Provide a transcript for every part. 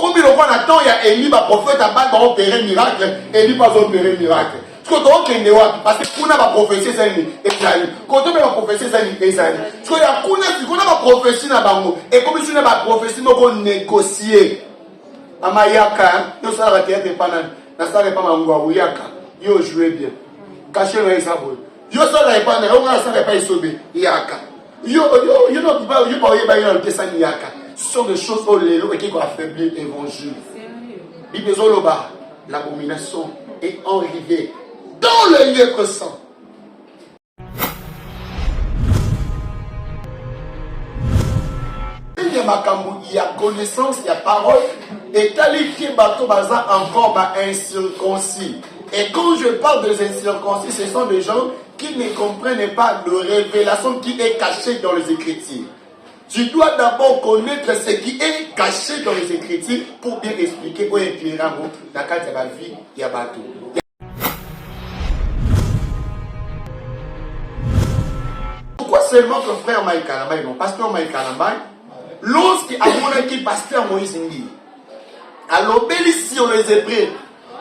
comme il attend, il y a Élie, le prophète, a pas opéré miracle, Élie pas opéré miracle. Parce que kuna ba prophétie ça ni ezali quand on va prophétie ça ni ezali parce que ya kuna ba prophétie na bango et comme si na ba prophétie moko négocier amayaka yo sala ba théâtre pana na sala pas mango yaka yo jouer bien cacher le ça yo sala pas na yo sala pas isobe yaka yo no pas yo pas yeba yo ça ni yaka ce sont des choses au lelo et qui vont affaiblir l'évangile. Bible zoloba l'abomination est enrivée dans le lieu saint. Il y a connaissance, il y a parole, et qualifié bateau baza encore incirconcis. Et quand je parle des incirconcis, ce sont des gens qui ne comprennent pas de révélation qui est cachée dans les Écritures. Tu dois d'abord connaître ce qui est caché dans les Écritures pour bien expliquer ou éclairer dans la carte de la vie, il y a bateau. Pourquoi seulement que frère Mike Kalambay, mon pasteur Mike Kalambay, lorsqu'il a montré pasteur Moïse Ndi, alors bélissi sur les Hébreux,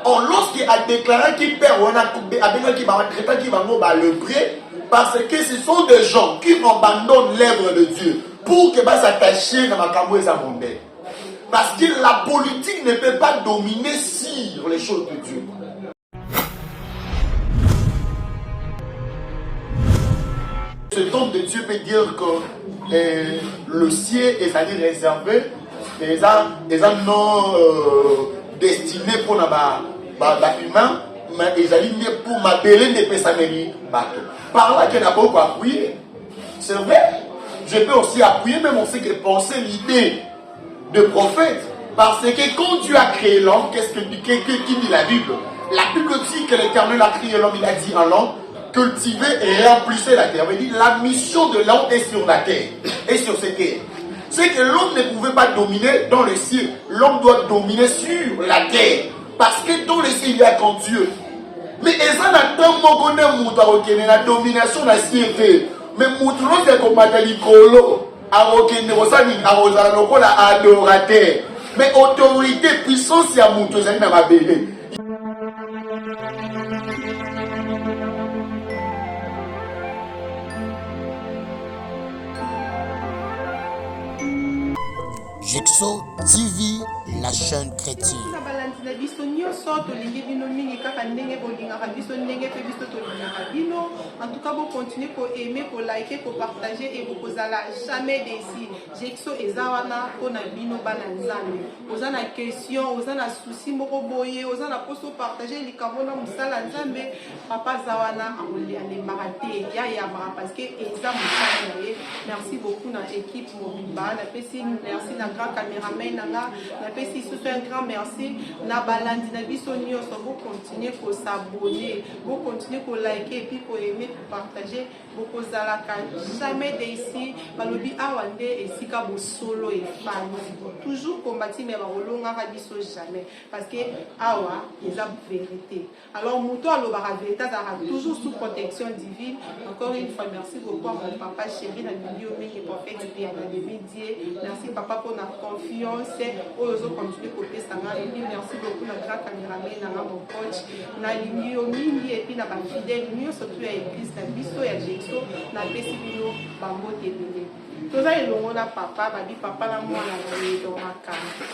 lorsqu'il a déclaré qu'il perd, on a coupé, qui va traiter qui va le prêt, parce que ce sont des gens qui abandonnent l'œuvre de Dieu pour que s'attacher dans ma camoué à mon père. Parce que la politique ne peut pas dominer sur les choses de Dieu. Ce temps de Dieu peut dire que le ciel est réservé, les gens non destinés pour l'humain, mais ils sont pour ma belle ne peut s'améliorer. Par là, qu'il n'a pas beaucoup appuyé. C'est vrai. Je peux aussi appuyer, même on sait que penser l'idée de prophète. Parce que quand Dieu a créé l'homme, qu'est-ce qui dit la Bible? La Bible dit que l'Éternel a créé l'homme, il a dit en l'homme, cultiver et remplissez la terre. Il dit la mission de l'homme est sur la terre et sur cette terre. C'est que l'homme ne pouvait pas dominer dans le ciel. L'homme doit dominer sur la terre. Parce que dans le ciel, il y a qu'un Dieu. Mais ça n'a pas la domination de la ciel. Mais Moutoulo, c'est comme Matalikolo, adorateur. Mais autorité, puissance, il y a Moutoulo, c'est ma bébé. Jexo TV, la chaîne chrétienne. En tout cas, vous continuez pour aimer, pour liker, pour partager et vous allez jamais déçu. Jexo et Zawana, on a bino bananzane. Vous avez des questions, vous avez des soucis, vous avez des partager les cabona musala nzambe. Papa Zawana a les maraté, ya parce que merci beaucoup à l'équipe Mobimba. Merci à grand caméraman, un grand merci. Na balandi na biso nyonso, vous continuez pour s'abonner, vous continuez pour liker et puis pour aimer, pour partager, vous kozalaka jamais d'ici, balobi awande et sika bo solo et fan. Toujours combattre mais balonga ka biso jamais parce que awa c'est la vérité. Alors muto alobara vérité ça toujours sous protection divine. Encore une fois merci beaucoup à mon papa chéri na milieu mingi prophète bien na dédié. Merci papa pour la confiance. Ozo continuer côté sanga et puis merci beaucoup na grand caméraman na mon coach na milieu mingi et puis na ba fidèle mieux surtout à l'église na biso ya Jexo na pesi bino bango tebele. Toza elongo na papa babi papa na mwana na ye do makambo.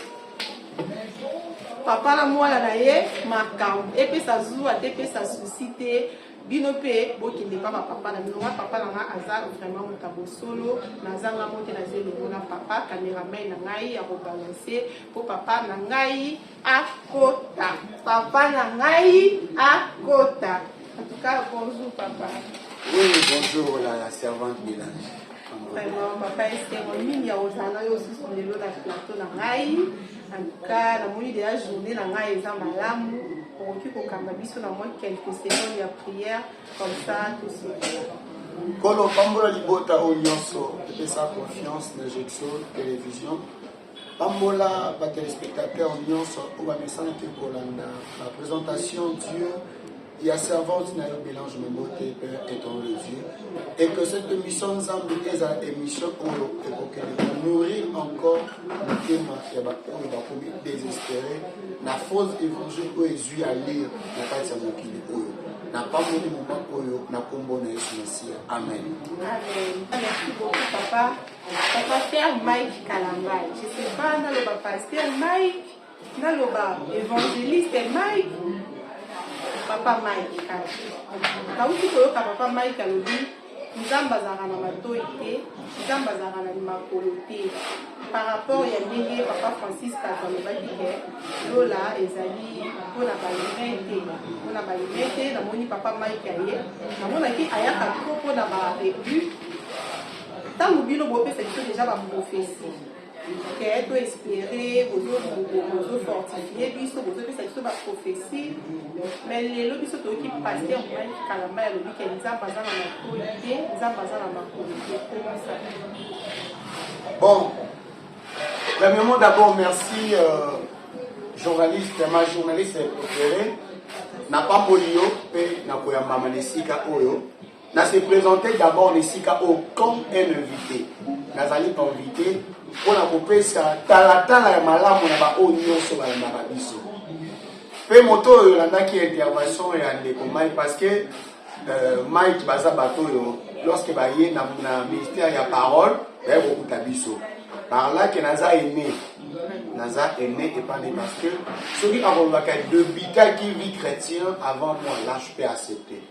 Papa na mwana na ye makambo epesa zuwa te pesa suscité bino pe bokende pa papa na bino papa na nga aza vraiment mutabo solo nazanga mote na zelo na papa caméraman na ngai ya rebalancer pour papa na ngai akota papa na ngai akota. En tout cas bonjour papa. Oui bonjour la servante Mélanie. Vraiment papa est mon mini ozana yo aussi sur le lot na plateau na ngai. En tout cas la moni de la journée na ngai eza malamu. On occupe au Kamabiso dans moins quelques secondes de prière, comme ça, tout ça. Quand on parle de l'ibota au nyonso, de sa confiance dans Jexo télévision, Pambola, les téléspectateurs nyonso, on va me sentir pour la présentation Dieu il y a servante na mélange Membote Père étant les yeux et que cette émission ensemble est une émission pour nourrir encore le thème il va comme désespéré la fausse évangile où Jésus à lire na kati ya mokili oyo na pas mon moment oyo na kombo na Yesu Messia. Amen. Amen. Merci beaucoup papa. Papa Père Mike Kalambay. Je sais pas dans le pasteur Mike, dans le évangéliste Mike. Papa Mike Kalambay. Quand vous dites papa Mike Kalambay, nous avons bazar na matoïté, nous avons bazar na makoloté. Par rapport à Yamé, papa Francis Kalambay, Lola ezali pour la balimete, pour la balimete, na moni papa Mike Aye, na moni qui ayaka trop pour la barrebu. Tant que nous avons fait déjà la prophétie, que tu espérer, vous fortifier, puis vous avez fait la prophétie, mais les lobbies sont qui passent en moins qu'à la main, le week-end, ils ont besoin de ma qualité, ils ont besoin de ma qualité. Comment ça? Bon, premièrement, d'abord, merci, journaliste, ma journaliste préférée, n'a pas Molio, et n'a pas Maman Nessika Oyo. N'a se présenté d'abord Nessika Oyo comme un invité. N'a allé invité pour la couper ça, talatala et malamu n'a pas oignon sur la marabiso. Fait moto Yolanda qui intervention et en décommande parce que Mike Baza Bato, lorsque va y dans le ministère il y a parole, il y a beaucoup d'abisso. Par là que Naza est né. Naza est né et pas né parce que celui qui a de vital qui vit chrétien avant moi, là je peux accepter.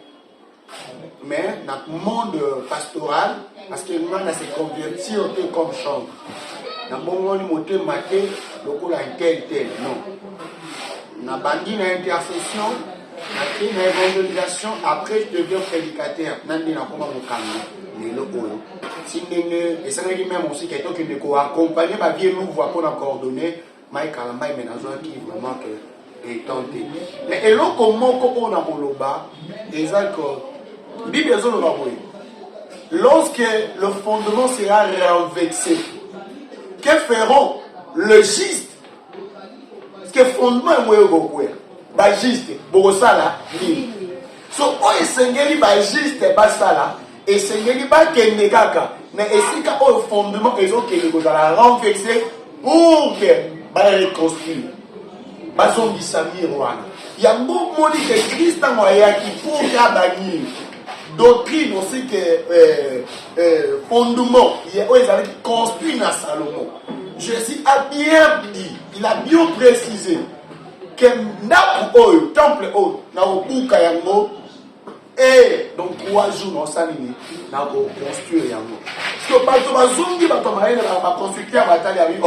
Mais dans le monde pastoral, parce que nous avons se convertir un peu comme chantre. Dans le monde où nous avons maté, le coup là, tel, non. Nous avons bandit une intercession, nous avons fait une évangélisation, après je deviens prédicateur. Nous avons dit comment vous calmez. Si nous avons, et ça veut dire même aussi quelqu'un qui nous accompagne, ma vie nous voit pour nous coordonner, Mike Kalambay, mais dans un qui vraiment est tenté. Mais et là, comment on a pour le bas, lorsque le fondement sera renversé, que feront le giste? Parce que le fondement est beaucoup. Le giste, Borosala, so o esengeli ba giste basala esengeli ba kenekaka na esika o fondement ezokende kozala renversé pour que ba reconstruire bazongisa miroir. Il y a beaucoup de Christ qui pour gagner doctrine aussi que fondement il y a qui construit dans Salomon. Jésus a bien dit, il a bien précisé que le temple na obuka yango et donc 3 jours dans salini na construire yango. Parce que bato bazongi bato maena ba constructeur batali abi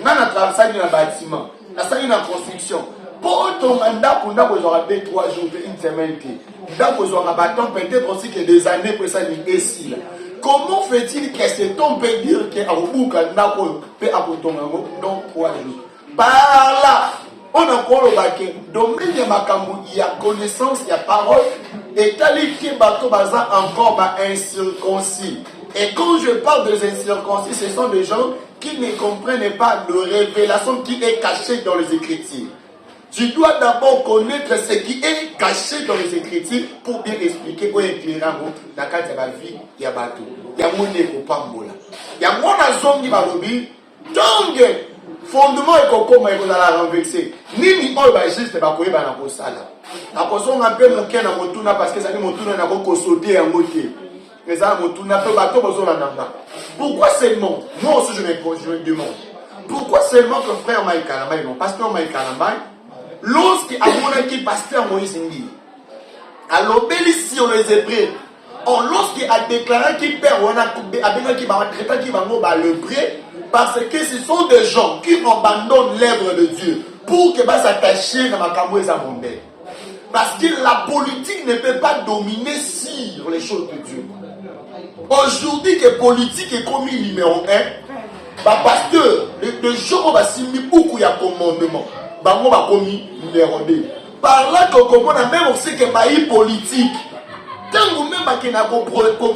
na traversé dans bâtiment, na sali na construction. Pour ton mandat, on a besoin de 2-3 jours, une semaine. On a besoin de bâton, peut-être aussi que des années pour ça, ici. Comment fait-il que cet homme peut dire qu'il y a un bouc peut apporter dans 3 jours? Par là, on a encore le baquet. Domaine de Makamou, il y a connaissance, il y a parole. Et tel que bateau baza encore incirconcis. Et quand je parle des incirconcis, ce sont des gens qui ne comprennent pas la révélation qui est cachée dans les Écritures. Tu dois d'abord connaître ce qui est caché dans les Écritures pour bien expliquer ou éclairer dans la vie il y a bateau. Il y a mon éco-pambola. Il y a mon azongi balobi. Donc, fondement et comment il va la renverser. Ni on va juste ba koyeba na kosala. Na kosonga pe moke na motuna parce que ça dit motuna na ko sauter en moté. Mais ça motuna pe bateau bozona nanga. Pourquoi seulement? Moi aussi je me demande. Pourquoi seulement que frère Mike Kalambay, non pasteur Mike Kalambay, lorsque amonaki pasteur Moïse Ndi, alors bélissi on les Hébreux, lorsqu'il a déclaré qu'il perd, on a qui va traiter qui va le prêt, parce que ce sont des gens qui abandonnent l'œuvre de Dieu pour que s'attacher dans ma camoué à mon père. Parce que la politique ne peut pas dominer sur les choses de Dieu. Aujourd'hui, que politique est commis numéro 1, pasteur, le jour où on va signer beaucoup de commandements, on va commis numéro 2. Par là, on a même aussi que les politique. Tant que même qui n'a pas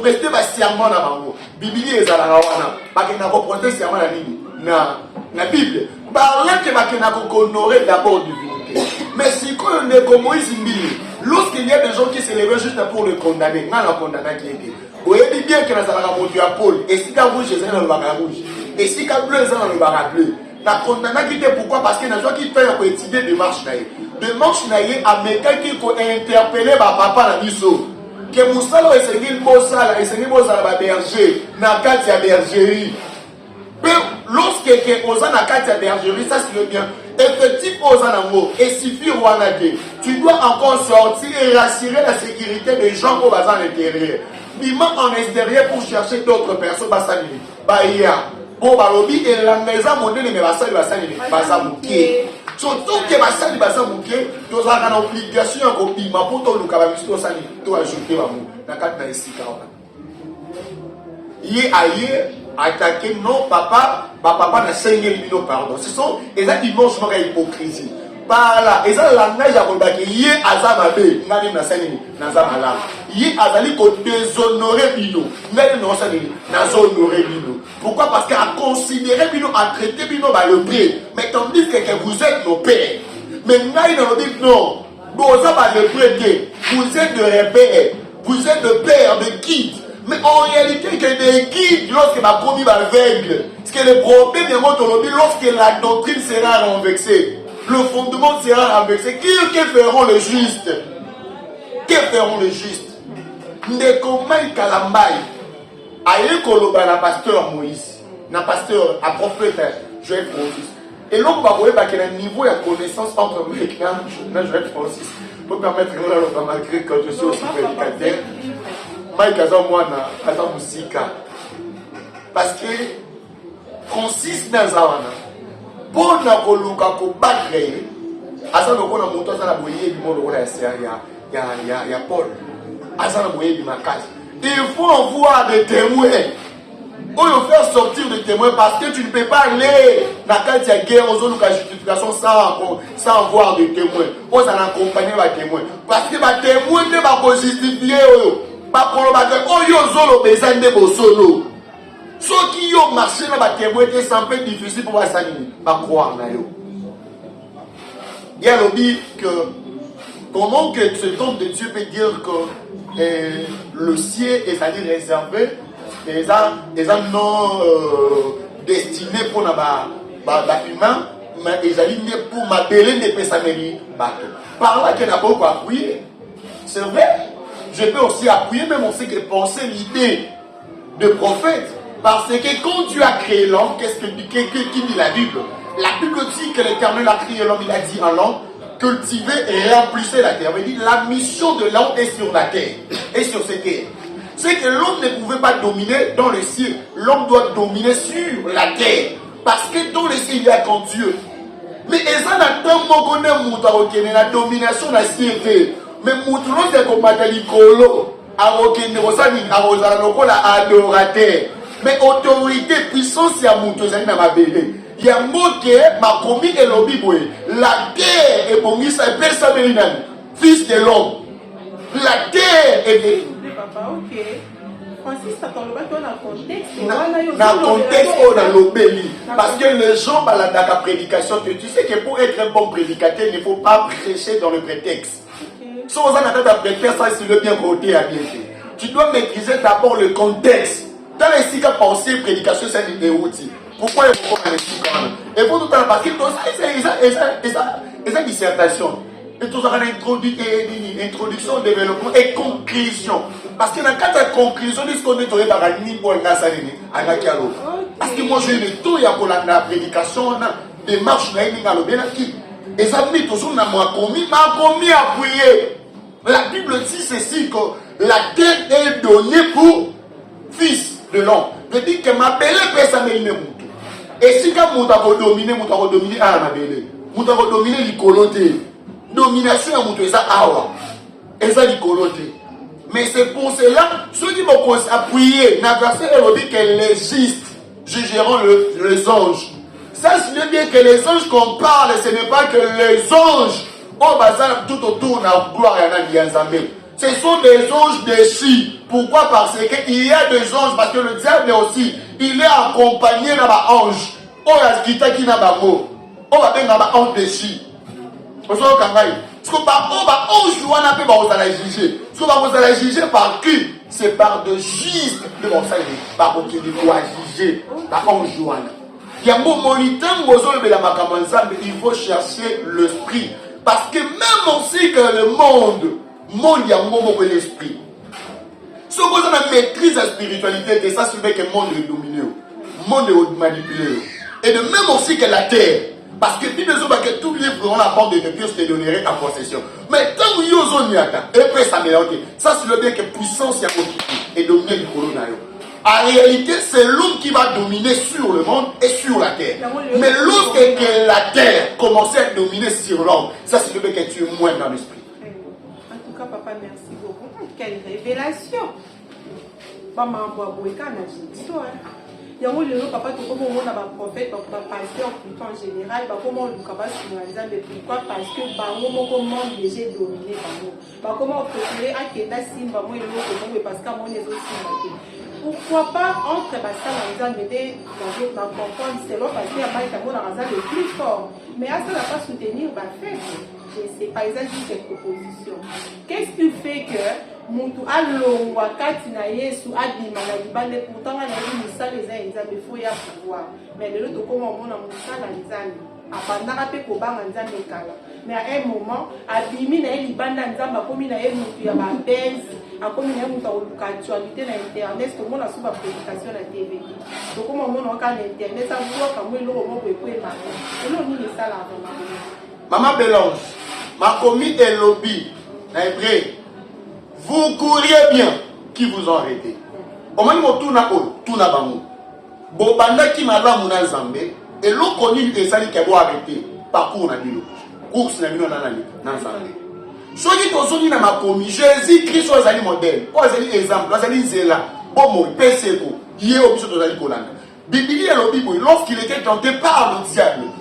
prêté serment na bango, Bible est à la wana, qui n'a pas prêté serment na Bible. Par là que qui n'a pas honoré d'abord divinité. Mais si on est comme Moïse Mbili, lorsqu'il y a des gens qui se lèvent juste pour le condamner, on le condamné qui est. Vous voyez bien que dans la monture à Paul, et si quand rouge, c'est dans le bac rouge, et si quand bleu, c'est dans le bac bleu. La condamné qui était pourquoi? Parce qu'il y a des gens qui font étudier de marche naïe. De marche naïe, américain qui a interpellé papa la biso. Que Moussalo est segui Bossala, et segui Bossala berger, n'a qu'à la bergerie. Mais lorsque Osa n'a qu'à la bergerie, ça c'est le bien. Effectivement, et suffit tu dois encore sortir et rassurer la sécurité des gens au bazar intérieur. Vivement en extérieur pour chercher d'autres personnes. Bon, balobi et la maison mondiale mais basali basamouké. Surtout que basali basamouké, nous avons une obligation à copier. Ma pour tout le cas, nous avons tout ajouté dans le cadre de l'Esika. Hier, attaquer non, papa n'a 5 000 pardon. Ce sont les dimensions de l'hypocrisie. Par là, et ça, la neige a remarqué, hier, Azamabe, Nani Nassani, Nazamala. Hier, Azali, qu'on déshonorait Bino. Nani Nassani, Nazonorait Bino. Pourquoi? Parce qu'à considérer Bino, à traiter Bino, le prix. Mais tandis que vous êtes nos pères. Mais Nani dans le dit non. Vous êtes de prêter. Vous êtes de repères. Vous êtes de pères, de guides. Mais en réalité, que des guides, lorsque ma commis va aveugle, parce que le problème est lorsque la doctrine sera renversée, le fondement sera renversé. Qui feront le juste? Qui feront le juste? Ndekomai Kalambai, aïe koloba na pasteur Moïse, na pasteur, à prophète Joël Francis. Et l'homme va voir qu'il y a un niveau de connaissance entre moi et Joël Francis. Pour permettre de le malgré que je suis aussi prédicateur. Mike Azamwana, Azam Musika. Parce que Francis Nazawana, pour na koluka ko battre, asa no kona moto asa na boye bi molo ya ya Paul. Asa na boye bi makasi. Il faut envoyer des témoins. Ou faire sortir des témoins parce que tu ne peux pas aller dans la guerre aux autres justification sans avoir des témoins. Ou ça accompagner les témoins. Parce que les témoins ne vont pas justifier. Pas pour le bagage. Oh yo zolo besoin de solo. Ceux qui ont marché dans les témoins, c'est un peu difficile pour voir ça. Pas croire na yo. Il y a le dit que comment que ce temps de Dieu peut dire que le ciel est à dire réservé. Les gens non destinés pour l'humain, mais ils sont pour m'appeler des personnes. Par là, qu'il n'a pas beaucoup appuyé. C'est vrai. Je peux aussi appuyer, même on sait que penser l'idée de prophète. Parce que quand Dieu a créé l'homme, qu'est-ce que qui dit la Bible? La Bible dit que l'Éternel a créé l'homme, il a dit à l'homme, cultiver et remplissez la terre. Il dit la mission de l'homme est sur la terre et sur cette terre. C'est que l'homme ne pouvait pas dominer dans le ciel. L'homme doit dominer sur la terre. Parce que dans le ciel, il y a qu'un Dieu. Mais ça n'a pas de la domination de la ciel. Mais Moutoulo, c'est comme Matalikolo, adorateur. Mais autorité, puissance, il y a Moutoulo, c'est ma belle. Il y a un mot qui est ma commis et l'obiboué. La terre est pour ça, fils de l'homme. La terre est. Papa, ok. Francis, ça parle pas dans le contexte. Dans le contexte, on a l'obéli. Parce que les gens, dans la prédication, tu sais que pour être un bon prédicateur, il ne faut pas prêcher dans le prétexte. Si on a un prétexte, ça c'est le bien côté à bien fait. Tu dois maîtriser d'abord le contexte. Dans les six cas pensée, prédication, c'est des outils. Pourquoi il faut qu'on les et pour tout le temps, parce que c'est une dissertation. Et tout ça, introduction, développement et conclusion. Parce que dans le cas de la conclusion, ce qu'on est tombé par un niveau de parce que moi, j'ai une tour pour la prédication, des marches, et ça met toujours dans ma commis appuyé. La Bible dit ceci, que la terre est donnée pour fils de l'homme. Je dis que ma belle personne est une mouton. Et si quand mouton a dominé, ah, ma belle. Mouton a dominé l'icoloté. Domination à mouton, ça awa. Et ça l'icoloté. Mais c'est pour cela, ceux qui vont appuyer, dans le verset, elle dit que les justes jugeront les anges. Ça signifie bien que les anges qu'on parle, ce n'est pas que les anges au bazar tout autour de la gloire et de ce sont des anges déchus. Pourquoi? Parce qu'il y a des anges, parce que le diable aussi, il est accompagné d'un ange. On a qui n'a pas mot. On va bien d'un ange déchu. Parce que on a jugé. Parce que vous allez juger par qui? C'est par de juste. Mais bon, ça, par qui il doit juger. Par on joue. Il y a un moment il faut chercher l'esprit. Parce que même aussi que le monde, il y a un moment où l'esprit. Si vous avez maîtrise la spiritualité, que ça c'est que le monde est dominé. Le monde est manipulé. Et de même aussi que la terre. Parce que si nous avons que tous les livres, on la porte de Dieu, je te donnerai en possession. Mais tant que nous avons et après ça mélange. Ça c'est le bien que puissance est dominée du colonel. En réalité, c'est l'homme qui va dominer sur le monde et sur la terre. Mais lorsque la terre commence à dominer sur l'homme, ça c'est le bien que tu es moins dans l'esprit. En tout cas, papa, merci beaucoup. Quelle révélation! Maman, il y a un papa qui comme on a un prophète, un pasteur plutôt en général, comment on doit se mais pourquoi? Parce que comment déjà dominé par nous. Comment on peut à Keda Simba, moi et parce qu'à mon aussi. Pourquoi pas entre Basta Manzan m'aider dans comprendre, c'est là parce qu'il y a un le plus fort. Mais à ça, on n'a pas soutenir ma fête. Je ne sais pas, ils ont dit cette proposition. Qu'est-ce qui fait que Moutou allo wakati na Yesu adima na libande pourtant na misala eza nzambe faut ya pouvoir mais lelo to koma mona musala nzambe abandaka pe kobanga nzambe kala mais à un moment abimi na libanda nzambe akomi na ye mutu ya babenzi akomi na ye mutu oluka actualité na internet to mona suba prédication na TV to koma mona ka na internet avuka kamwe lo moko ekwema lelo ni misala vraiment. Maman Bélange ma commis et lobby na hébreu. Vous courriez bien qui vous ont arrêté. Au moins, tout n'a pas de Bobanda qui m'a dit que Zambé et l'eau connue et ça qui a arrêté. Parcours n'a dit course n'a dit non Zambé. Ce qui est dit dans ma commis, Jésus-Christ est un modèle. Est un exemple. Est un zéla. Bon, PCO. Il est obligé de aller collant. Bible et le Bible, lorsqu'il était tenté par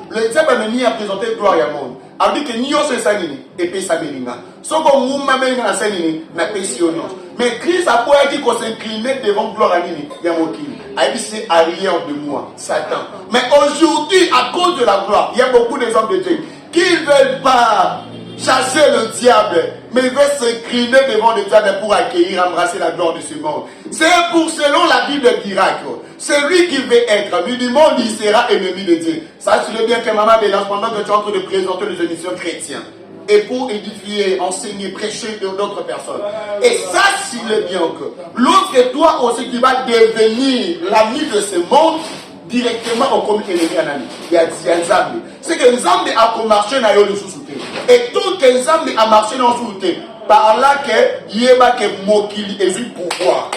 le diable a mis à présenter gloire à monde. A dit que Nio se sanini et puis Sabelinga. Sauf que Mouma Benga sanini n'a pas sionos. Mais Christ a pas dit qu'on s'inclinait devant gloire à Nini. Yamokini. A dit c'est arrière de moi, Satan. Mais aujourd'hui, à cause de la gloire, il y a beaucoup d'exemples de Dieu qui ne veulent pas chasser le diable, mais ils veulent s'incliner devant le diable pour accueillir, embrasser la gloire de ce monde. C'est pour selon la Bible d'Irak. Celui qui veut être ami du monde, il sera ennemi de Dieu. Ça, c'est le bien que maman Bélange, pendant que tu es en train de présenter les émissions chrétiennes. Et pour édifier, enseigner, prêcher d'autres personnes. Et ça, c'est le bien que lorsque toi aussi tu vas devenir l'ami de ce monde, directement au comité ennemi en ami. Il y a Nzambe. C'est que Nzambe a marché dans le sous-souté. Et tout que Nzambe a marché dans le sous-souté, par là que Yeba que Mokili est du pouvoir.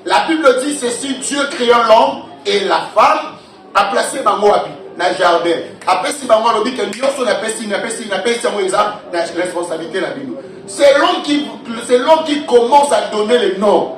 La Bible dit ceci, Dieu créant l'homme et la femme a placé Bango dans le jardin. Après si Bango a dit que nous n'a pas responsabilité la Bible. C'est l'homme qui commence à donner les noms.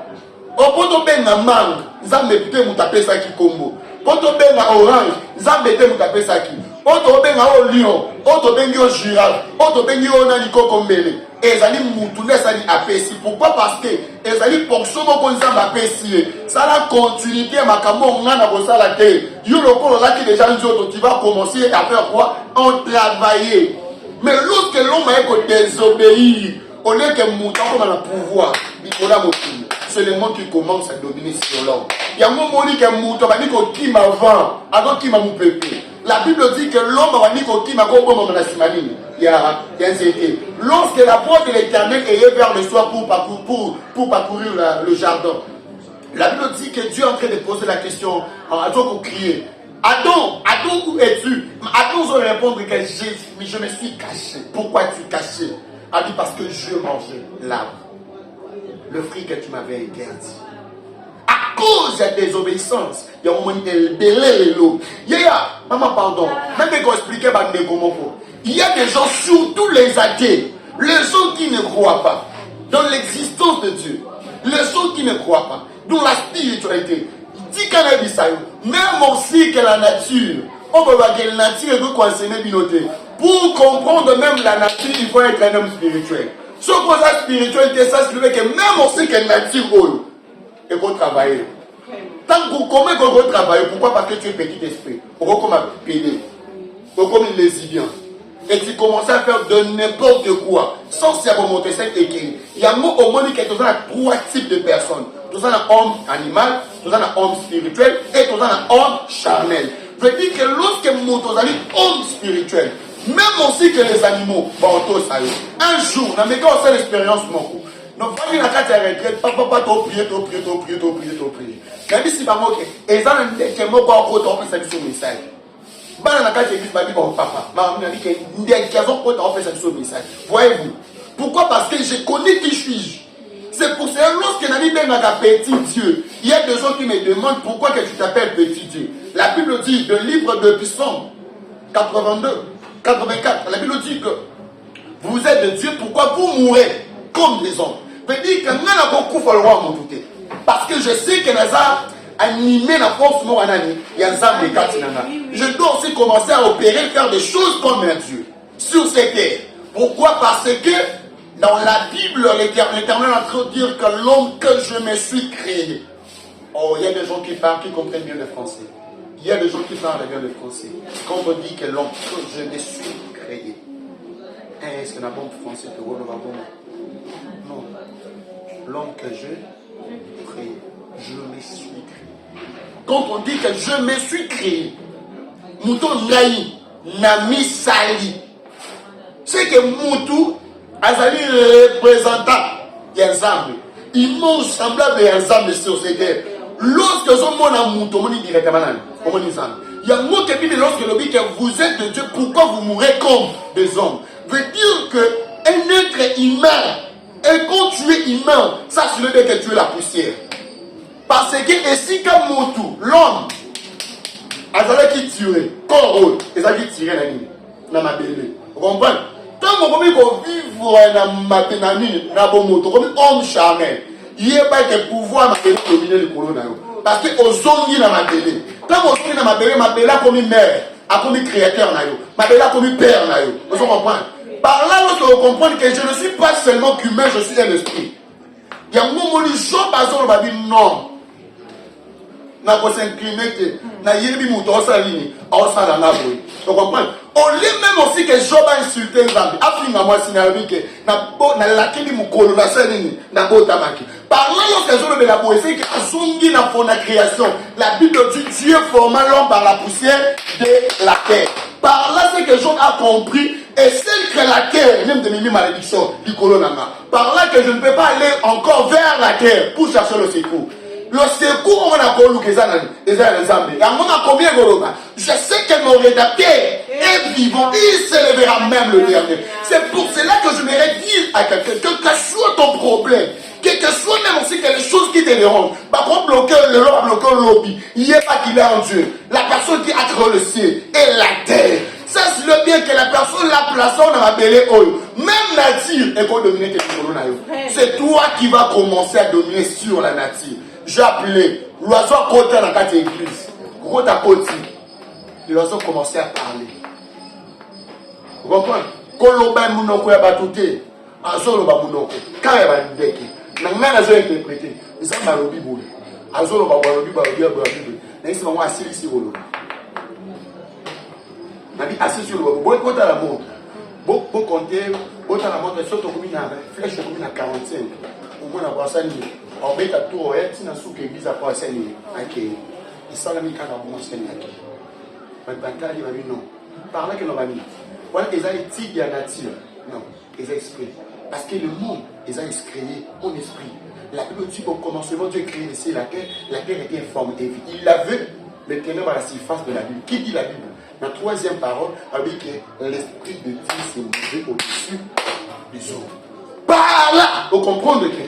Quand on a un mangue, Nzambe peut mutaper ça qui combo. Quand on a un orange, Nzambe peut mutaper ça qui. Quand on a un lion, quand on a un girafe, quand on a un nikokombele. Ezali mutu ezali apesi. Pourquoi? Parce que ezali ponction moko nzambe apesi. Ça la continuité makambo ngana bosala te. Yo lokolo là qui déjà nzoto tu vas commencer à faire quoi? En travailler. Mais lorsque l'homme est désobéir, au lieu que mutu comme un pouvoir, il a motu. C'est le monde qui commence à dominer sur l'homme. Il y a un moment où mutu va dire qui m'a vend, avant qui m'a mon peuple. La Bible dit que l'homme va dire qui m'a compris mon nasimani. Il y a un CT. Lorsque la porte de l'Éternel est vers le soir pour parcourir le jardin, la Bible dit que Dieu est en train de poser la question à Adam pour crier. Adam, où es-tu? Adam va répondre que je me suis caché. Pourquoi tu es caché? Il dit parce que je mangeais l'arbre, le fruit que tu m'avais interdit. À cause de la désobéissance, il y a un moment où il y a maman, pardon, même quand expliquer il y a des gens, surtout les athées, les gens qui ne croient pas dans l'existence de Dieu, les gens qui ne croient pas dans la spiritualité. Dit qu'elle a dit ça, même aussi que la nature, on peut voir que la nature est concernée binoté. Pour comprendre même la nature, il faut être un homme spirituel. Ce qu'on a spiritualité, ça c'est que même aussi que la nature, et qu'on travaille. Tant qu'on travaille, pourquoi? Parce que tu es petit esprit. Pourquoi comme un pédé? Pourquoi comme un lésibien? et tu commençais à faire de n'importe quoi, sans se remonter cette écrit. Il y a un mot au monde qui est trois types de personnes. Tout ça un homme animal, tout ça un homme spirituel et tout ça un homme charnel. Je veux dire que lorsque nous sommes homme spirituel, même aussi que les animaux, un jour, on a fait une expérience. Donc, quand il y a une retraite, papa, t'as prié. Mais si pas moi, et ça, c'est un mot qu'on a fait ce message. Voyez-vous? Pourquoi? Parce que je connais qui suis-je. C'est pour ça, lorsque Nani Ben a petit Dieu, il y a des gens qui me demandent pourquoi que tu t'appelles petit Dieu. La Bible dit, le livre de Psaume 82, 84, la Bible dit que vous êtes de Dieu, pourquoi vous mourrez comme des hommes. Je dis que nous avons beaucoup de roi mon douté. Parce que je sais que nous avons animé la force de mon année. Il y a un de Katinana. Je dois aussi commencer à opérer, faire des choses comme un Dieu sur cette terre. Pourquoi? Parce que dans la Bible, l'Éternel est en train de dire que l'homme que je me suis créé. Oh, il y a des gens qui parlent, qui comprennent bien le français. Il y a des gens qui parlent bien le français. Quand on dit que l'homme que je me suis créé. Est-ce que la bombe française te voit le bon? Non. L'homme que j'ai créé. Je me suis créé. Quand on dit que je me suis créé, Mouton Naï, Nami Sali. C'est que Moutou Azali représentant d'ensemble. Ils m'ont semblable d'ensemble sur cette terre. Lorsque son monde a Moutou, on dit directement il y a un mot qui dit lorsque le dit que vous êtes de Dieu, pourquoi vous mourrez comme des hommes? Veut dire qu'un être humain, et quand tu es humain, ça c'est le fait que tu es la poussière. Parce que, et si comme Moutou, l'homme, Azali qui tire, corps, et ça qui tire la ligne, dans ma belle. Vous comprenez? Tant que vous vivez dans ma pénamine, dans mon moto, comme homme charnel, il n'y a pas de pouvoir dominer le colon. Parce que aux zombies dans ma télé, quand vous êtes dans ma télé comme une mère, comme créateur, ma télé comme père. Vous comprenez? Par là, lorsque vous comprenez que je ne suis pas seulement qu'humain, je suis un esprit. Il y a un moment où les gens va dire non. Na ko s'incliner na yebi muto osalini osala na boy. Vous comprenez? On lit même aussi que Job a insulté Nzambe. Afrika moi sinabi que na lakini mukolo na salini na botamaki. Par là l'occasion de la poésie que azungi na fond la création. La Bible dit Dieu forma l'homme par la poussière de la terre. Par là c'est que Job a compris et celle que la terre même de mimi malédiction du colonama. Par là que je ne peux pas aller encore vers la terre pour chercher le secours. Le secours, on a connu que ça les Zambie. Je sais que mon rédacteur est vivant, il s'élèvera même le dernier. C'est pour cela que je voudrais dire à quelqu'un, quel que soit ton problème, quel que soit même aussi quelque chose qui te dérangent, par contre, bloquer le lobby, il n'y a pas qu'il est en Dieu. La personne qui a créé le ciel et la terre. Ça, c'est le bien que la personne l'a placé dans la belle oil. Même nature est pour dominer tes problèmes. C'est toi qui vas commencer à dominer sur la nature. J'ai appelé l'oiseau côté dans la église. Côté à côté. L'oiseau commençait à parler. Vous comprenez? Quand l'oba mounoko ya batouté, azo loba mounoko. Quand il va ndeke, n'anga azo interpréter. Ils ont malobi boule. Azo loba balobi. N'est-ce pas moi assis ici au loba. Nabi assis sur le loba. Bon côté à la montre. Bon compter, bon à la montre. Surtout comme une flèche comme une 45. Au moins avoir ça ni. On met à tout et si na souke église à pas saigner OK et ça la mi kana bon saigner OK mais bantali va non par là que l'on va dire voilà ils ont éthique de la nature non ils ont esprit parce que le monde ils ont créé en esprit la Bible dit au commencement Dieu créé le ciel la terre était informe et vide il l'a vu le ténèbre à la surface de la Bible qui dit la Bible la troisième parole avec que l'esprit de Dieu s'est levé au-dessus des autres par là vous comprenez que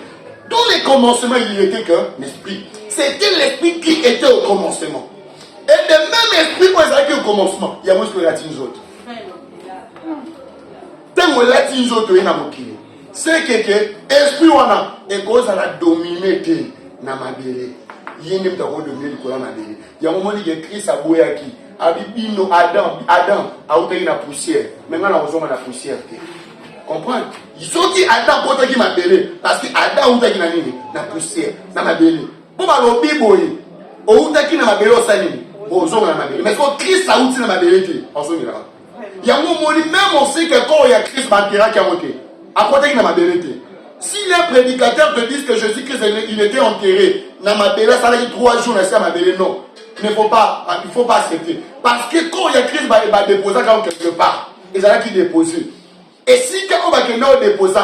dans les commencements, il n'y était qu'un esprit. C'était l'esprit qui était au commencement. Et le même esprit où il était au commencement, il y a moins que la autres. Tant que la autres, il y a c'est que l'esprit on a et cause à la dominer na mabele. Il y a même dans le dominer le colon mabele. Il y a un moment où il y a Christ à Boyaki. Abibino Adam a obtenu la poussière. Maintenant, on a besoin de la poussière. Comprends? Ils sont qui Adam pour qui m'appelle parce que Adam ou qui n'a ni na poussière na m'appelle. Pour ma lobby boy. Ou qui n'a m'appelle au salini. Bonjour na m'appelle. Mais quand Christ a outil na m'appelle qui? En son là. Il y a un moment, même on sait que quand il y a Christ, qui a voté. À côté, il n'a pas vérité. Si les prédicateurs te disent que Jésus-Christ, il était enterré, dans ma belle, ça a 3 jours, c'est ma belle, non. Il ne faut pas accepter. Parce que quand il y a Christ, il va déposer quelque part. Et c'est là qu'il dépose. Et si quand on va déposer,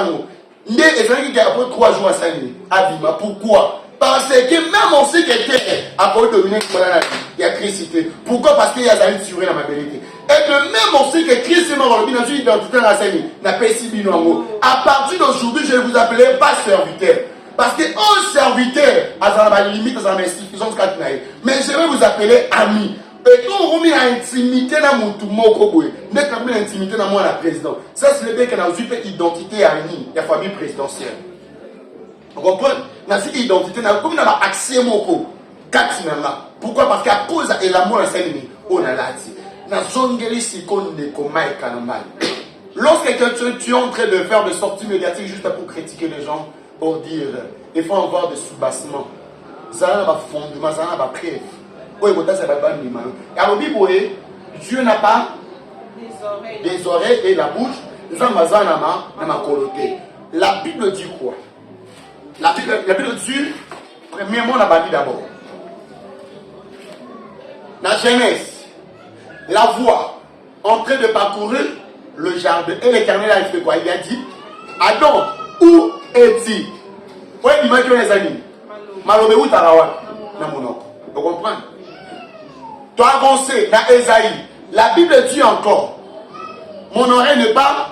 il y a après 3 jours à s'allumer. Abima. Pourquoi? Parce que même on sait que terre a pas dominé il y a Christ. Pourquoi? Parce qu'il y a une surée dans ma vérité. Et de même on sait que Christ est mort dans une identité dans la scène. N'a pas si bien. À partir d'aujourd'hui, je ne vous appellerai pas serviteur. Parce que un serviteur a la limite, a la insuffisance. Mais je vais vous appeler ami. Et quand on remet l'intimité dans mon tout mot, n'est pas l'intimité dans moi la présidente. Ça c'est le fait qu'on a une identité à la famille présidentielle. Vous comprenez? Dans cette identité, comme on a accès à mon katinama. Pourquoi? Parce qu'à cause de l'amour de cette année, on a dit. Lorsque tu es en train de faire des sorties médiatiques juste pour critiquer les gens, pour dire, il faut avoir des soubassements. Ça n'a pas fondement, ça n'a pas preuve. Dieu n'a pas des oreilles et la bouche. La Bible dit quoi? La Bible dit, premièrement, on a dit d'abord. La Genèse, la voix en train de parcourir le jardin. Et l'Éternel a fait quoi? Il a dit, Adam, où es-tu? Oui, il m'a dit les amis. Malobé où t'as vous comprenez? Tu as avancé dans Esaïe. La Bible dit encore, mon oreille n'est pas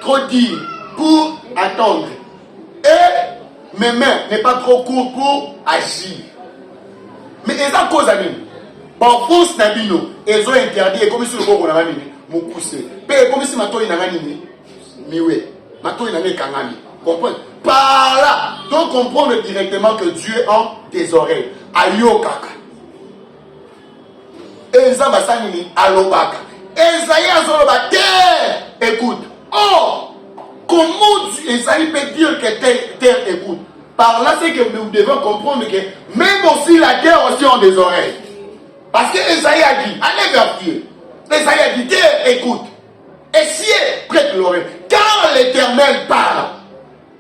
trop dire pour attendre. Et mes mains n'est pas trop courtes pour agir. Mais ils ont cause à nous. Bon, France Nabino, ils ont interdit, et comme si le corps on a mis, mon poussé. Mais comme si ma toile n'a pas mis, miwe, ma toile n'a pas mis. Comprenez? Par là, donc comprendre directement que Dieu a des oreilles. Ayo kaka. Ezaba sanini alobaka. Esaïe azoloba terre écoute. Oh, comment Esaïe peut dire que terre écoute? Par là, c'est que nous devons comprendre que même aussi la terre aussi a des oreilles. Parce que Esaïe a dit, allez vers Dieu. Esaïe a dit, terre écoute. Et ciel prête l'oreille. Car l'Éternel parle.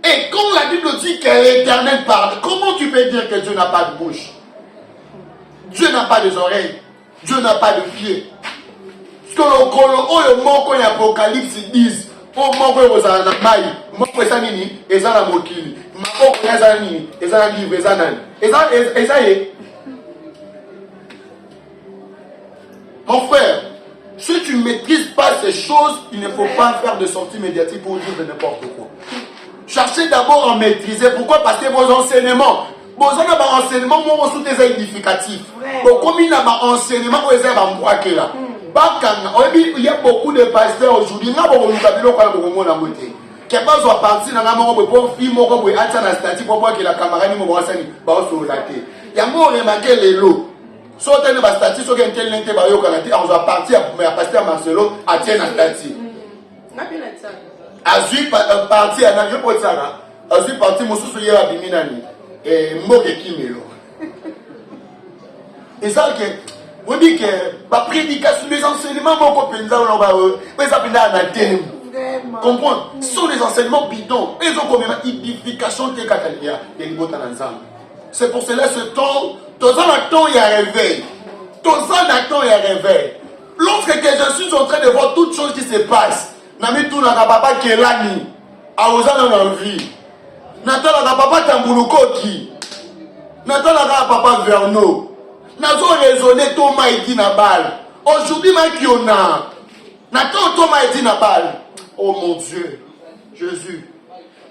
Et quand la Bible dit que l'Éternel parle, comment tu peux dire que Dieu n'a pas de bouche? Dieu n'a pas des oreilles. Dieu n'a pas de pieds. Ce que le mot qu'on Apocalypse disent, oh mon frère vous avez un maï, mon frère nini, et ça la mokili, ma frère ça nini, et ça la livre, et ça nan, et ça y est. Mon frère, si tu ne maîtrises pas ces choses, il ne faut pas faire de sorties médiatiques pour dire de n'importe quoi. Cherchez d'abord à maîtriser. Pourquoi? Parce que vos enseignements, vos enseignements sont des édificatifs. Comme il y a des enseignements, il y a beaucoup de pasteurs aujourd'hui. Azui parti à Navio Potsana, Azui parti Moussou Yera Biminani, et Moke Kimelo. Et ça, vous dites que la prédication, les enseignements, mon copain, comprendre, ce sont des enseignements bidons. Ils ont comme une édification de Katalia, des Libotananzam. C'est pour cela ce temps, dans un temps, il y a réveil. Dans un temps, il y a réveil. Lorsque je suis en train de voir toutes choses qui se passent, Nami tout n'a papa Kelani, a osé dans la vie. Nathan n'a papa Tambulukoki. Nathan n'a papa Verno. Nazo raisonné Thomas et Dinabal. Aujourd'hui, Makiona. Nathan Thomas et Dinabal. Oh mon Dieu, Jésus.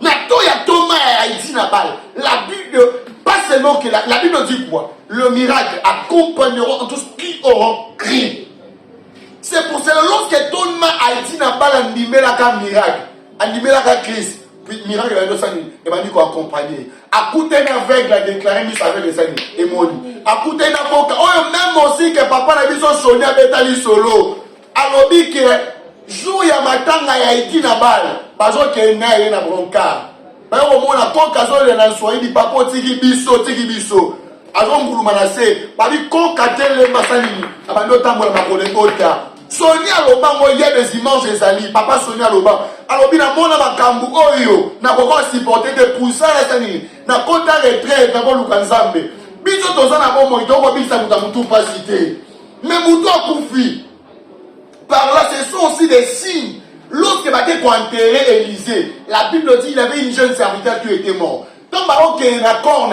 Nathan y a Thomas et Dinabal. La Bible, pas seulement que la Bible dit quoi? Le miracle accompagnera tous qui auront crié. C'est pour cela lorsque Thomas a dit n'a pas animé la miracle, animé la Christ, puis miracle va nous et va nous accompagner. À côté d'un aveugle a déclaré mis avec les amis et moni. À côté d'un coca, oh même aussi que papa n'a vu son sonné à Betali solo. Alors dit que jour ya matanga ya iti na bal, parce que na yé na bronca. Mais au moins la coca zone na soyi di papa tiki biso. Azon mbulu manase, pali coca tele masani, abando tambola makolekota. Sonia Loba, il y a des images des alliés. Papa Sonia Loba. Alors, bien, mon amakambu, oyo, n'a pas supporté de pousser la sani. N'a pas de retrait, n'a pas de kanzambe. Biso tozana bon moi, il doit bisa mutu pas cité. Mais mutu a koufi. Par là, ce sont aussi des signes. Lorsque va être enterré Élisée, la Bible dit qu'il avait une jeune serviteur qui était mort. Donc, il y a un accord,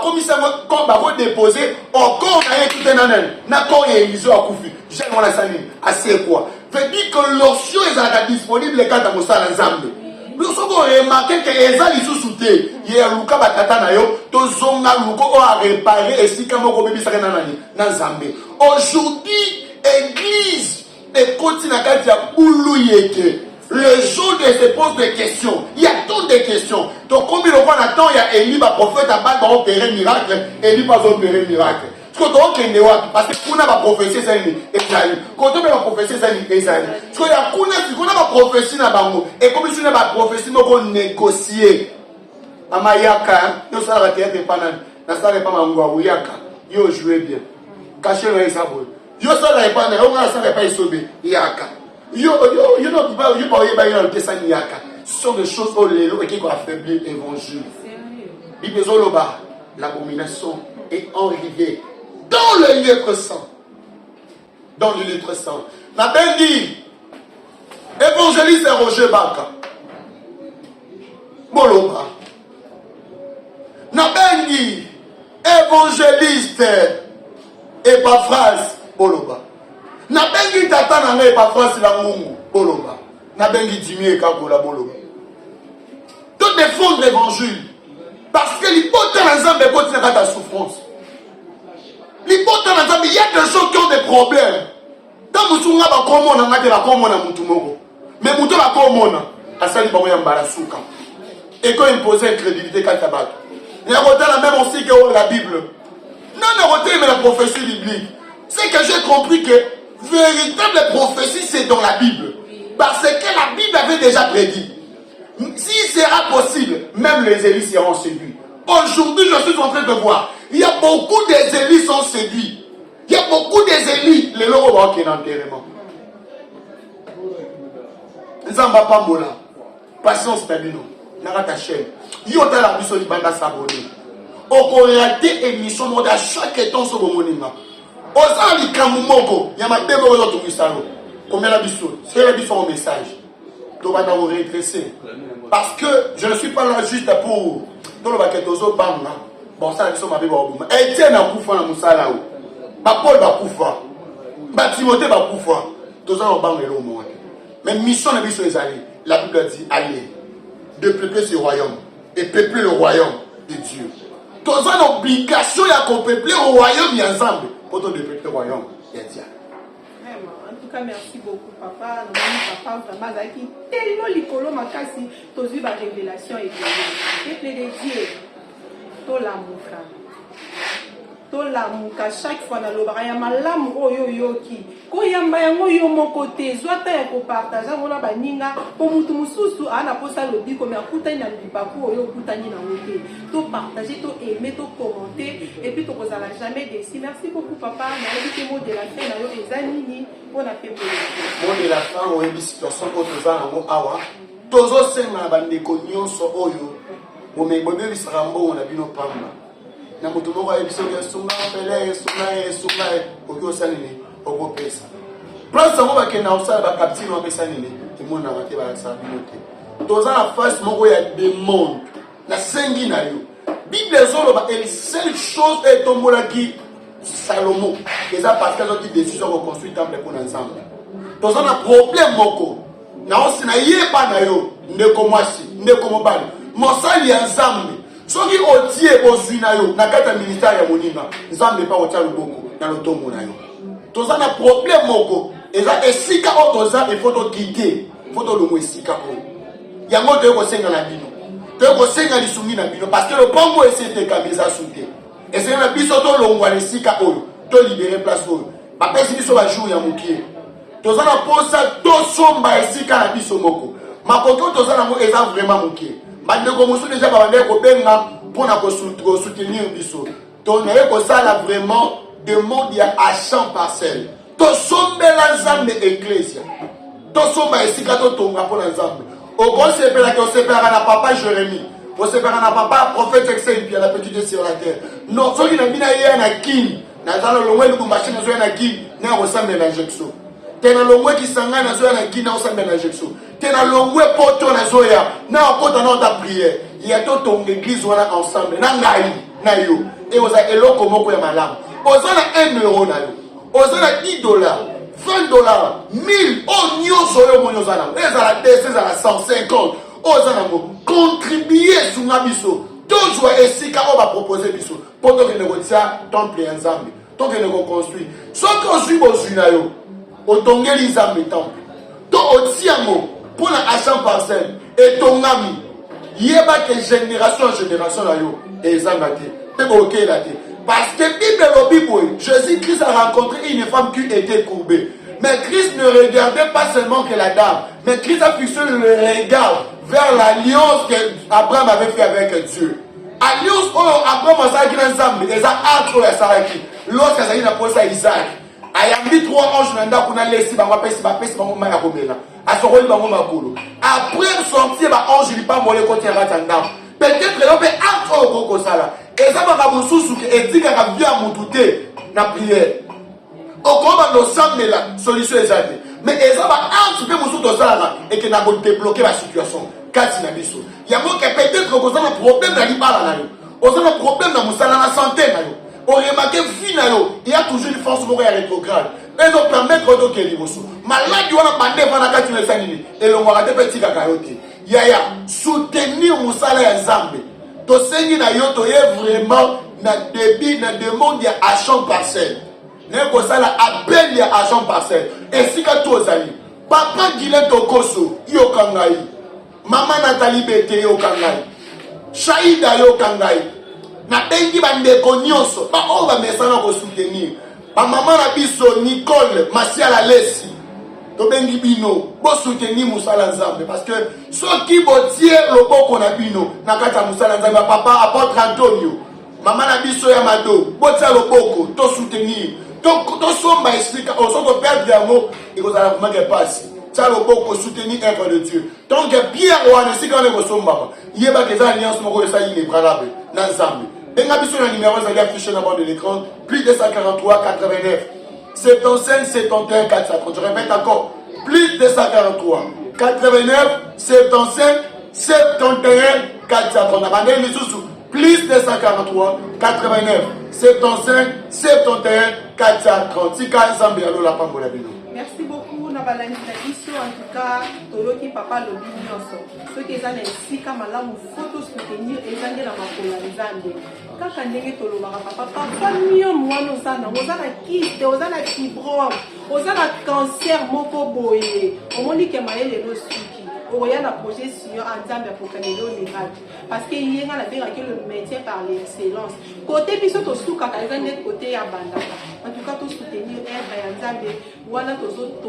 comme ça, quand on va déposer, encore tout un an, d'accord, et Élisée a koufi. J'ai mon assanin, assez quoi. Fait dire que l'option est disponible quand on a ensemble. Nous avons remarqué que les gens qui sont soutenus, il y a Luka Batata Nayo, tous ont réparé et si comme on peut dans Zambé. Aujourd'hui, l'église est continue à dire Boulouyeke. Le jour de se pose des questions. Il y a toutes des questions. Donc, comme il attend, il y a Élie, ma prophète, à battre opérer miracle. Élie pas opérer miracle. Parce que kuna ba prophétie ça ni Esaïe. Quand on va prophétie ça ni Esaïe. Parce que ya kuna ba prophétie na bango et comme si na ba prophétie moko négocier. Amayaka, yo ça va être pas na ça pas mango yaka. Yo jouer bien. Cacher le ça bon. Yo ça va pas na on ça va pas isobé yaka. Yo no pas yo pas yo le ça ni yaka. Ce sont des choses au lelo et qui vont affaiblir l'évangile. Bible zoloba, l'abomination est enrivée dans le lieu saint. Dans le lieu saint. Ma belle dit, évangéliste Roger Baka. Boloba. Ma belle dit, évangéliste Epaphras. Boloba. Na bengi tata na Epaphras la mungu. Boloba. Na bengi Dimi et Kagola. Boloba. Tout défendre l'évangile. Parce que l'hypothèse dans Zambé continue à ta souffrance. L'hypothèse dans Zambé, il y a des gens qui ont des problèmes. Quand vous souvenez de comment on a dit la comment on a moutumoko. Mais moutou la comment on a sali ba moya mbarasuka. Et quand imposer une crédibilité quand tabac. Il y a la même aussi que la Bible. Non, non, mais la prophétie biblique. C'est que j'ai compris que véritable prophétie c'est dans la Bible. Parce que la Bible avait déjà prédit. S'il sera possible, même les Élis seront séduits. Aujourd'hui, je suis en train de voir, il y a beaucoup des Élis qui sont séduits. Il y a beaucoup des Élis, les loro qui est enterrement. Zamba Pambola, patience Tabino, Narata chaîne. Yota la mission de Banda s'abonner. Au correcté émission mode à chaque temps sur le monument. Aux ali Kamumoko, il y a ma bébé au autre Gustavo. Combien la mission? C'est la mission au message. Parce que je ne suis pas là juste pour dans le baquet aux autres bang. Bon, ça, ils sont ma bébé au bout. Et tiens, à Koufa, na Moussala. Ma Paul va Koufa. Ma Timothée va Koufa. Tous en bang et l'eau monde. Mais mission de mission les alliés. La Bible dit allez, de peupler ce royaume et peupler le royaume de Dieu. Tous en obligation à peupler le royaume ensemble. Pour de peupler le royaume de Dieu. En tout cas, merci beaucoup, papa. Papa, vraiment, qui tellement l'icolo makasi, tous eu ma révélation et plaisir. To la mouka. To la mouka. Chaque fois, dans le baraya, ma lame, oyo yoki. Koyamba yango yo mon côté. Soit ta ko partage, on a baninga. Pour mutu mususu, ana posa le dit comme akuta ina bipaku oyo kutani na wote. To partager, to aimer, to commenter. Et puis, to kozala jamais déçu. Merci beaucoup, papa. Na dit mot de la fin, na yo ezanini. On a fait pour mot de la fin, on a une situation autre en awa. Tozo sema bandeko nyonso oyo. Mo me bobe bisarambo on a bino pamba. Na mutu moko ebiso ya sunga pele sunga okyo sanini oko pesa. Place ngo ba kena osala ba captive no pesa nini. Timona ba ke ba sa binote. Toza la face moko ya demande. Na sengi na yo. Bible zolo ba el seule chose est tombola qui Salomon, ils ont partagé des décisions de construire le temple pour ensemble. Tous on a problème moko. Na aussi na yé pas na yo, ndeko mwasi, ndeko mobali. Mosali ensemble. Soki otie ozwi na yo, na kata ministère ya moninga, nzambe pa otia loboko na lotombo na yo. Tous on a problème moko. Ils ont esika otoza il faut to quitter, il faut to lomo esika o. Yango te ko senga na bino. Te ko senga lisungi na bino parce que le bongo essaie de camisa souté. Et c'est un biso to longwa les sika oyo to libérer place oyo ba pesi biso ba jour ya mokie to za na posa to somba esika na biso moko makoto to za na mo eza vraiment mokie bande ko musu déjà ba bande ko benga pona ko soutenir biso to na ko sala vraiment de monde ya à champ parcelle to tosombela nzambe ecclesia tosomba esika totonga mpona nzambe okosepelaka osepelaka na papa Jérémie osepelaka na papa prophète Exaïe la petite sur la terre non soki na bina ye na kini nazala longwe lukumbashi nazoya na kini na kosambela Jekso te na longwe kisanga nazoya na kini na kosambela Jekso te na longwe poto nazoya na okota na ota prière ya totonga église wana ensemble na ngai na yo et oza eloko moko ya malamu oza na 1 euro na yo oza na $10 $20 1000 oh nyonso oyo mo nyonso nango ezala 2 ezala 150 oza nango contribuer sunga biso tozwa esika oyo bapropose biso mpo tokende kotia temple ya nzambe tokende koconstruire soki ozwi bozwi na yo otongeli nzambe temple to otia yango mpona achat parcelle etongami yeba ke génération en génération na yo ezanga te mpe bokela te. Parce que Bible au Jésus-Christ a rencontré une femme qui était courbée. Mais Christ ne regardait pas seulement que la dame, mais Christ a fixé le regard vers l'alliance qu'Abraham avait fait avec Dieu. Alliance où Abraham a dit ensemble, et ça a trop à Saraki. Lorsqu'il a dit à Isaac, ayambi 3 anges nanda kuna lesi bango pesi bango maya komela. Asokoli bango makolo. Après sortir ba ange il pas molé côté ratanda. Peut-être que l'on peut entrer au Koko Sala. Et ça va vous soucier et dire qu'il y a bien monté na prière. Au combat nos sang de la solution exacte. Mais ça va entrer vous soucier Sala et que n'a pas débloqué la situation. Quand il a dit ça, il y a peut-être que vous avez un problème dans l'ibala na yo. Vous avez un problème dans musala na santé na yo. On remarque vie na yo, il y a toujours une force pour rétrograde. Et donc permettre de que les vous malade you wanna bander pendant quand tu le sanini et le mois de petit kakayote. Yaya soutenir musala ya nzambe. To sengi na yo to ye vraiment na débit na demande ya achat parcelle. Ne ko sala appel ya achat parcelle. Et si ka to zali papa Gilet Tokoso yo kangai. Mama Nathalie Bete yo kangai. Shaida yo kangai. Na bengi bandeko nyonso ba o ba mesana ko soutenir. Ba mama na biso Nicole Masiala Lesi. To bengi bino bo soutenir musala nzambe parce que ceux qui botier loboko na bino na kata musala nzambe papa apôtre Antonio mama na biso ya mado botia loboko to soutenir to somba esika on so perdre yango et ko za vraiment passe ça loboko soutenir œuvre de Dieu donc Pierre wana sika on ko somba yeba que ça alliance moko ça inébranlable na nzambe benga biso na numéro za affiché na bord de l'écran plus 243 89 75 71 450. Je répète encore, plus 243 89 75 71 450. Abandonne les sous plus 243 89 75 71 430. Si quand ensemble alors la pambola bino. Merci beaucoup Nabalani Nabiso. En tout cas, Toloki Papa Lobi Nyonso. Ceux qui sont ici, comme là, nous faut soutenir et ils ont ma polarisande. Quand on est Tolobara Papa, papa mieux moi nous avons kyste, nous avons fibrome, nous avons cancer, moko boye. On dit que maïe les nos suki. On a un projet sur Anzambe pour Canelo miracle. Parce qu'il y a le métier par l'excellence. Côté biso to souka kazane côté abanda. En tout cas, tout soutenir Anzambe. Voilà tous autres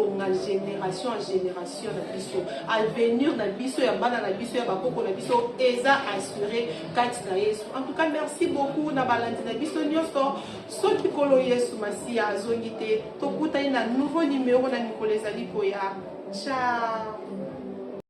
génération en génération na biso. À venir na biso ya bana na biso ya bakoko na biso eza assuré kati na Yesu. En tout cas, merci beaucoup na balandi na biso nyonso. Soki kolo Yesu Masia azongite. Tokutani na nouveau numéro na Nicolas Alikoya. Ciao.